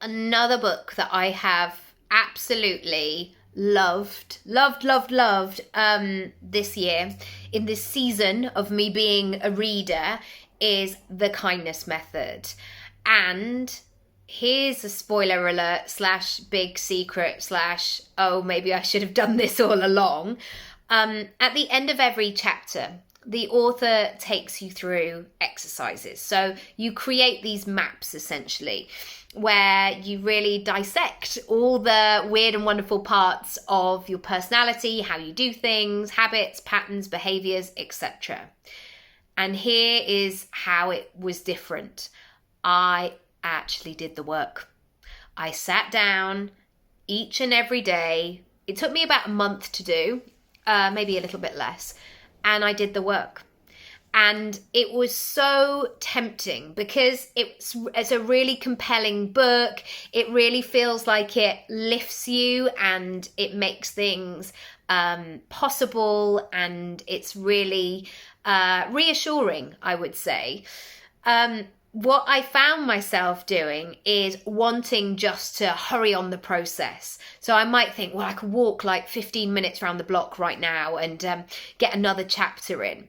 Another book that I have absolutely loved this year, in this season of me being a reader, is The Kindness Method. And here's a spoiler alert slash big secret slash, oh, maybe I should have done this all along. At the end of every chapter, the author takes you through exercises. So you create these maps essentially, where you really dissect all the weird and wonderful parts of your personality, how you do things, habits, patterns, behaviors, etc. And here is how it was different. I actually did the work. I sat down each and every day. It took me about a month to do, maybe a little bit less, and I did the work. And it was so tempting because it's a really compelling book. It really feels like it lifts you and it makes things possible, and it's really reassuring, I would say. What I found myself doing is wanting just to hurry on the process. So I might think, well, I could walk like 15 minutes around the block right now and get another chapter in.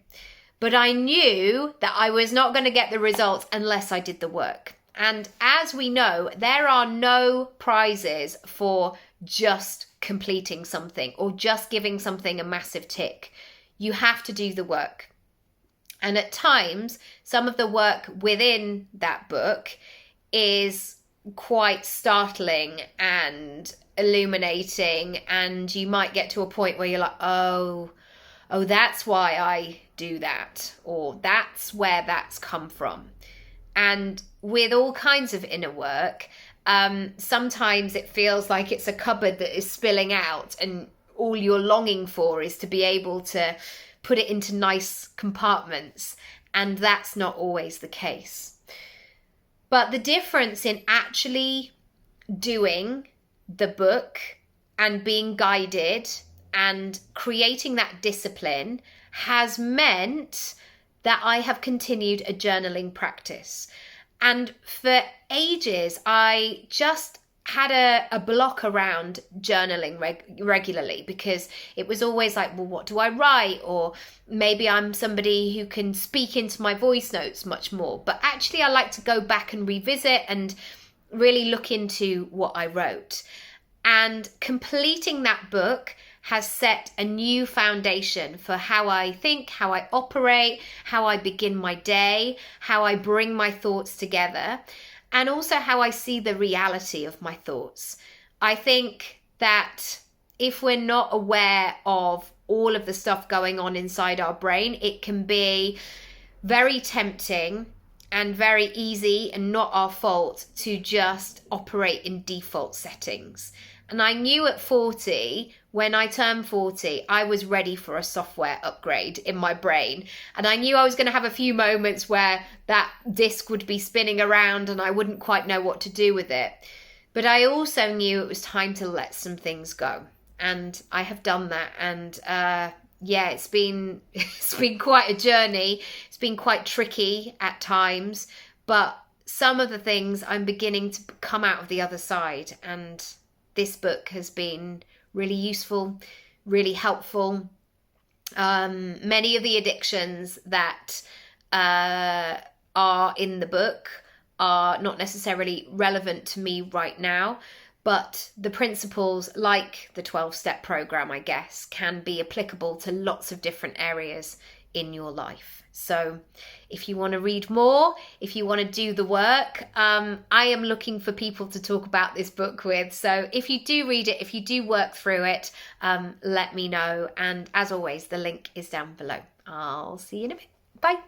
But I knew that I was not going to get the results unless I did the work. And as we know, there are no prizes for just completing something or just giving something a massive tick. You have to do the work. And at times, some of the work within that book is quite startling and illuminating. And you might get to a point where you're like, oh, that's why I do that, or that's where that's come from. And with all kinds of inner work, sometimes it feels like it's a cupboard that is spilling out, and all you're longing for is to be able to put it into nice compartments, and that's not always the case. But the difference in actually doing the book and being guided and creating that discipline has meant that I have continued a journaling practice. And for ages, I just had a block around journaling regularly, because it was always like, well, what do I write? Or maybe I'm somebody who can speak into my voice notes much more. But actually, I like to go back and revisit and really look into what I wrote. And completing that book has set a new foundation for how I think, how I operate, how I begin my day, how I bring my thoughts together, and also how I see the reality of my thoughts. I think that if we're not aware of all of the stuff going on inside our brain, it can be very tempting and very easy, and not our fault, to just operate in default settings. And I knew at 40, when I turned 40, I was ready for a software upgrade in my brain. And I knew I was going to have a few moments where that disc would be spinning around and I wouldn't quite know what to do with it. But I also knew it was time to let some things go. And I have done that. And it's been quite a journey. It's been quite tricky at times. But some of the things I'm beginning to come out of the other side. And this book has been really useful, really helpful. Many of the addictions that are in the book are not necessarily relevant to me right now, but the principles, like the 12-step program, I guess, can be applicable to lots of different areas in your life. So if you want to read more, if you want to do the work, I am looking for people to talk about this book with. So if you do read it, if you do work through it, let me know. And as always, the link is down below. I'll see you in a bit. Bye.